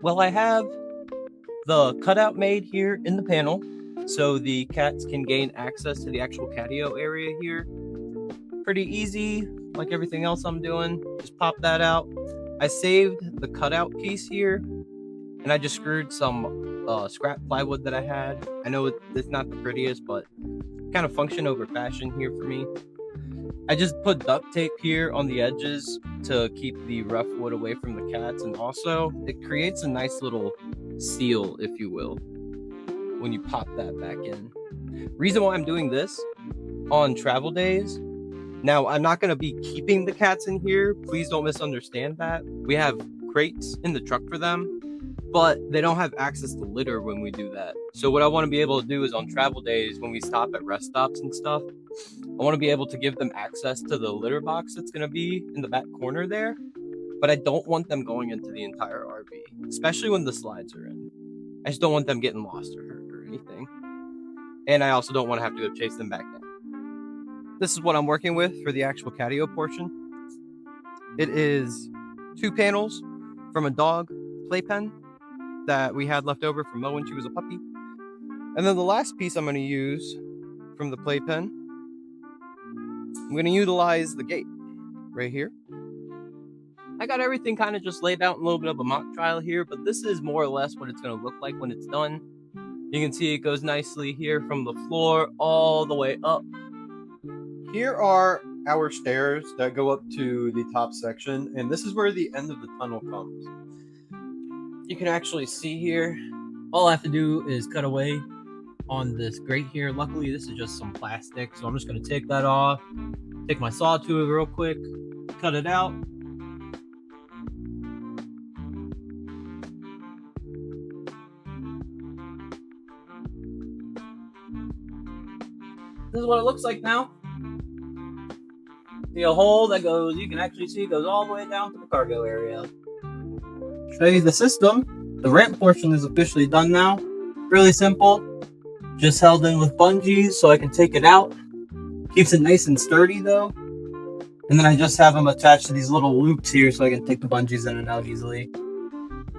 Well, I have the cutout made here in the panel so the cats can gain access to the actual catio area here. Pretty easy, like everything else I'm doing. Just pop that out. I saved the cutout piece here, and I just screwed some scrap plywood that I had. I know it's not the prettiest, but kind of function over fashion here for me. I just put duct tape here on the edges to keep the rough wood away from the cats, and also it creates a nice little seal, if you will, when you pop that back in. Reason why I'm doing this on travel days. Now, I'm not going to be keeping the cats in here. Please don't misunderstand that. We have crates in the truck for them, but they don't have access to litter when we do that. So what I want to be able to do is on travel days when we stop at rest stops and stuff, I want to be able to give them access to the litter box that's going to be in the back corner there, but I don't want them going into the entire RV, especially when the slides are in. I just don't want them getting lost or hurt or anything. And I also don't want to have to go chase them back down. This is what I'm working with for the actual catio portion. It is 2 panels from a dog playpen that we had left over from Mo when she was a puppy. And then the last piece I'm going to use from the playpen, I'm going to utilize the gate right here. I got everything kind of just laid out in a little bit of a mock trial here, but this is more or less what it's going to look like when it's done. You can see it goes nicely here from the floor all the way up. Here are our stairs that go up to the top section, and this is where the end of the tunnel comes. You can actually see here, all I have to do is cut away on this grate here. Luckily, this is just some plastic, so I'm just going to take that off, take my saw to it real quick, cut it out. This is what it looks like now. See a hole that goes, you can actually see, goes all the way down to the cargo area. Show you the system. The ramp portion is officially done now. Really simple. Just held in with bungees so I can take it out. Keeps it nice and sturdy though. And then I just have them attached to these little loops here so I can take the bungees in and out easily.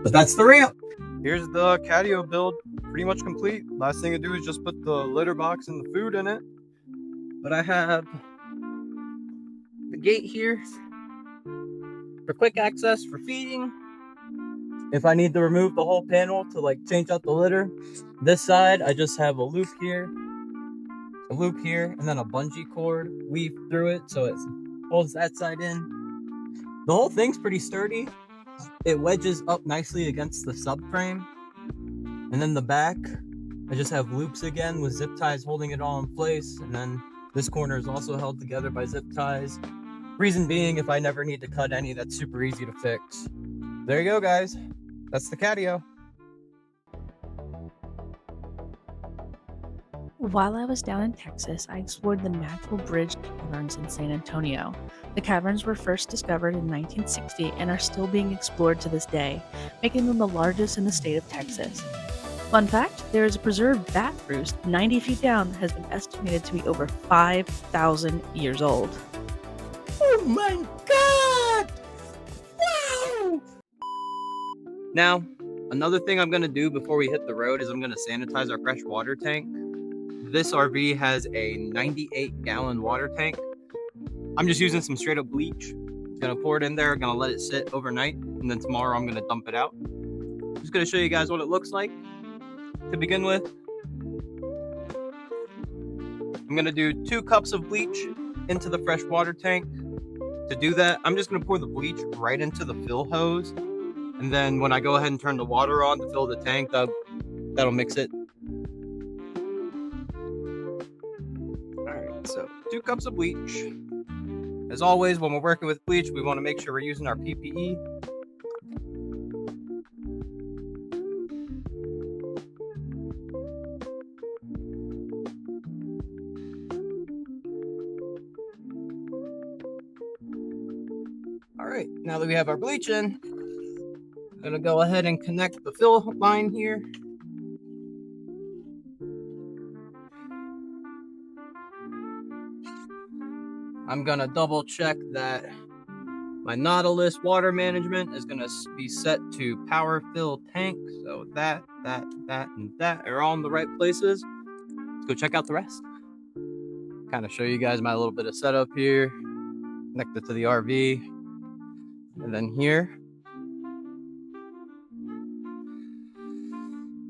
But that's the ramp. Here's the catio build, pretty much complete. Last thing to do is just put the litter box and the food in it. But I have the gate here for quick access for feeding. If I need to remove the whole panel to like change out the litter, this side I just have a loop here, and then a bungee cord weave through it so it holds that side in. The whole thing's pretty sturdy. It wedges up nicely against the subframe. And then the back, I just have loops again with zip ties holding it all in place. And then this corner is also held together by zip ties. Reason being, if I never need to cut any, that's super easy to fix. There you go, guys. That's the catio. While I was down in Texas, I explored the Natural Bridge Caverns in San Antonio. The caverns were first discovered in 1960 and are still being explored to this day, making them the largest in the state of Texas. Fun fact, there is a preserved bat roost 90 feet down that has been estimated to be over 5,000 years old. Oh my god! Wow! Now, another thing I'm going to do before we hit the road is I'm going to sanitize our fresh water tank. This RV has a 98-gallon water tank. I'm just using some straight up bleach. I'm going to pour it in there, going to let it sit overnight, and then tomorrow I'm going to dump it out. I'm just going to show you guys what it looks like. To begin with, I'm going to do 2 cups of bleach into the fresh water tank. To do that, I'm just going to pour the bleach right into the fill hose. And then when I go ahead and turn the water on to fill the tank, that'll mix it. Alright, so 2 cups of bleach. As always, when we're working with bleach, we want to make sure we're using our PPE. Alright, now that we have our bleach in, I'm going to go ahead and connect the fill line here. I'm going to double check that My Nautilus water management is going to be set to power fill tank. So that, and that are all in the right places. Let's go check out the rest. Kind of show you guys my little bit of setup here, connected to the RV. And then here,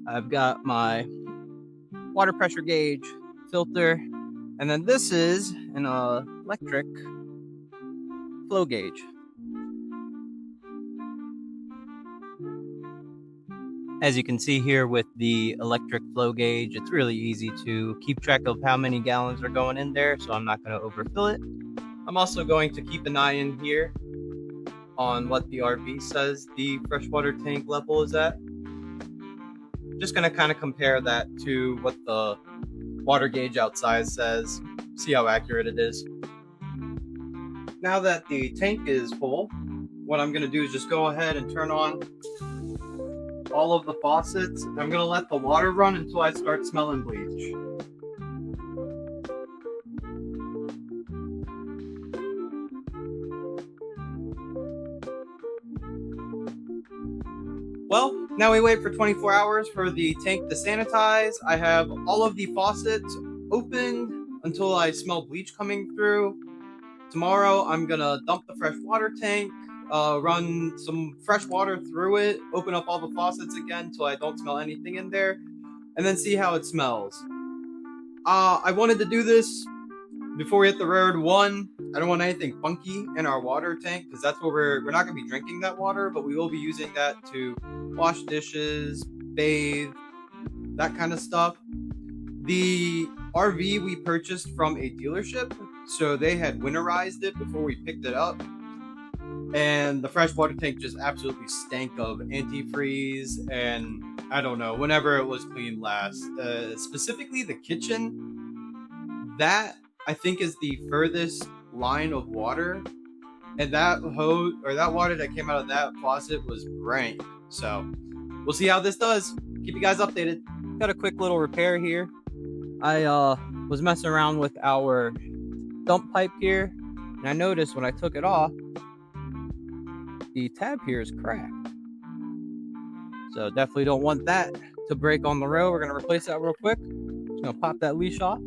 I've got my water pressure gauge, filter, and then this is an electric flow gauge. As you can see here with the electric flow gauge, it's really easy to keep track of how many gallons are going in there, so I'm not going to overfill it. I'm also going to keep an eye in here on what the RV says the freshwater tank level is at. Just going to kind of compare that to what the water gauge outside says, see how accurate it is. Now that the tank is full, what I'm going to do is just go ahead and turn on all of the faucets. I'm going to let the water run until I start smelling bleach. Well, now we wait for 24 hours for the tank to sanitize. I have all of the faucets opened until I smell bleach coming through. Tomorrow, I'm going to dump the fresh water tank, run some fresh water through it, open up all the faucets again until I don't smell anything in there, and then see how it smells. I wanted to do this before we hit the road. One, I don't want anything funky in our water tank, because that's what we're not going to be drinking that water, but we will be using that to wash dishes, bathe, that kind of stuff. The RV we purchased from a dealership, so they had winterized it before we picked it up. And the freshwater tank just absolutely stank of antifreeze and I don't know, whenever it was cleaned last. Specifically the kitchen, that I think is the furthest line of water. And that hose or that water that came out of that faucet was rank. So we'll see how this does. Keep you guys updated. Got a quick little repair here. I was messing around with our dump pipe here, and I noticed when I took it off, the tab here is cracked. So definitely don't want that to break on the road. We're gonna replace that real quick. Just gonna pop that leash off.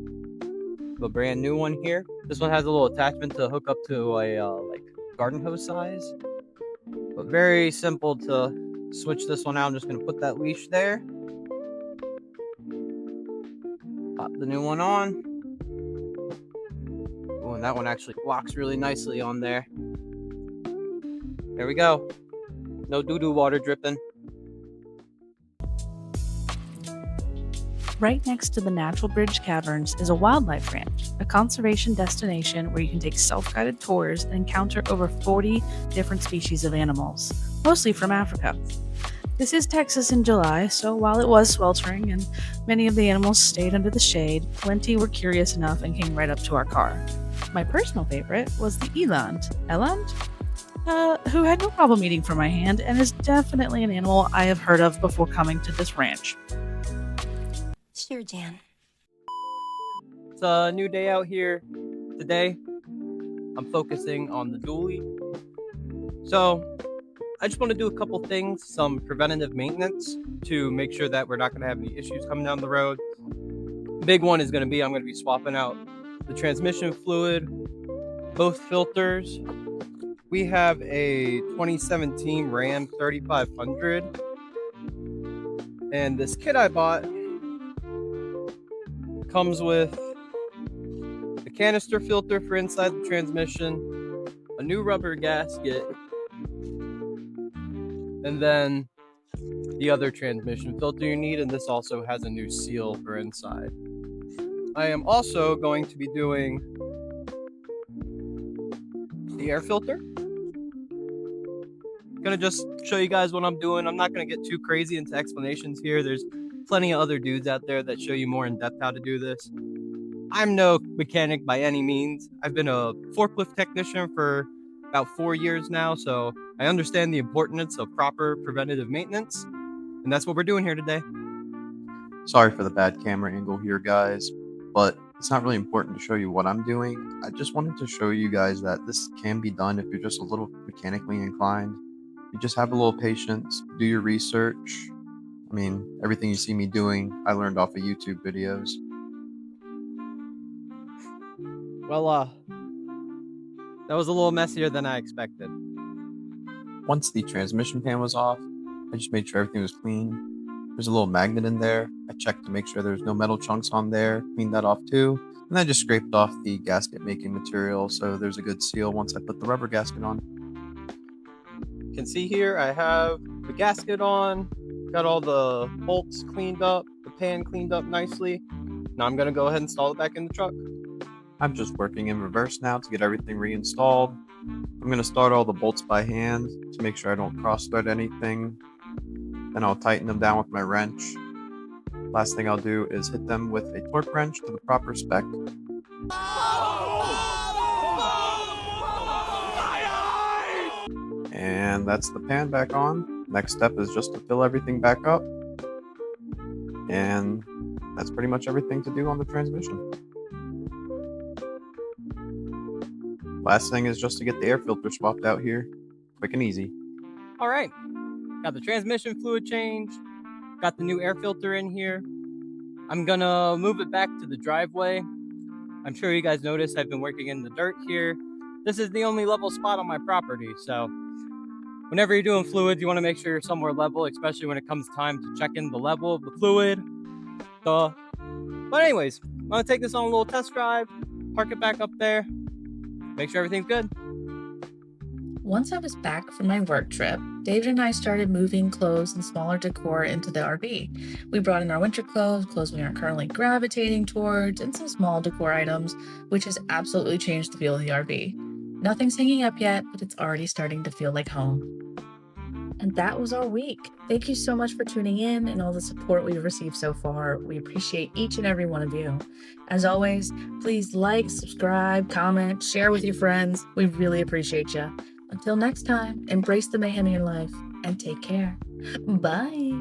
A brand new one here. This one has a little attachment to hook up to a like garden hose size, but very simple to switch this one out. I'm just gonna put that leash there. Pop the new one on. Oh, and that one actually locks really nicely on there. There we go. No doo-doo water dripping. Right next to the Natural Bridge Caverns is a wildlife ranch, a conservation destination where you can take self-guided tours and encounter over 40 different species of animals, mostly from Africa. This is Texas in July, so while it was sweltering and many of the animals stayed under the shade, plenty were curious enough and came right up to our car. My personal favorite was the eland, who had no problem eating from my hand and is definitely an animal I have heard of before coming to this ranch. Sure, Jan. It's a new day out here today. I'm focusing on the dually. So I just want to do a couple things, some preventative maintenance to make sure that we're not going to have any issues coming down the road. Big one is going to be I'm going to be swapping out the transmission fluid, both filters. We have a 2017 Ram 3500, and this kit I bought comes with a canister filter for inside the transmission, a new rubber gasket, and then the other transmission filter you need, and this also has a new seal for inside. I am also going to be doing the air filter. Gonna just show you guys what I'm doing. I'm not gonna get too crazy into explanations here. There's plenty of other dudes out there that show you more in depth how to do this. I'm no mechanic by any means. I've been a forklift technician for about 4 years now, so I understand the importance of proper preventative maintenance, and that's what we're doing here today. Sorry for the bad camera angle here, guys, but it's not really important to show you what I'm doing. I just wanted to show you guys that this can be done if you're just a little mechanically inclined. You just have a little patience, do your research. I mean, everything you see me doing, I learned off of YouTube videos. Well, that was a little messier than I expected. Once the transmission pan was off, I just made sure everything was clean. There's a little magnet in there. I checked to make sure there's no metal chunks on there, cleaned that off too. And I just scraped off the gasket making material so there's a good seal once I put the rubber gasket on. You can see here I have the gasket on, got all the bolts cleaned up, the pan cleaned up nicely. Now I'm gonna go ahead and install it back in the truck. I'm just working in reverse now to get everything reinstalled. I'm going to start all the bolts by hand to make sure I don't cross thread anything. Then I'll tighten them down with my wrench. Last thing I'll do is hit them with a torque wrench to the proper spec. And that's the pan back on. Next step is just to fill everything back up. And that's pretty much everything to do on the transmission. Last thing is just to get the air filter swapped out here. Quick and easy. All right, got the transmission fluid change, got the new air filter in here. I'm gonna move it back to the driveway. I'm sure you guys noticed I've been working in the dirt here. This is the only level spot on my property, so whenever you're doing fluids, you want to make sure you're somewhere level, especially when it comes time to check in the level of the fluid. But anyways, I'm gonna take this on a little test drive, park it back up there, make sure everything's good. Once I was back from my work trip, David and I started moving clothes and smaller decor into the RV. We brought in our winter clothes we aren't currently gravitating towards, and some small decor items, which has absolutely changed the feel of the RV. Nothing's hanging up yet, but it's already starting to feel like home. And that was our week. Thank you so much for tuning in and all the support we've received so far. We appreciate each and every one of you. As always, please like, subscribe, comment, share with your friends. We really appreciate you. Until next time, embrace the mayhem in your life and take care. Bye.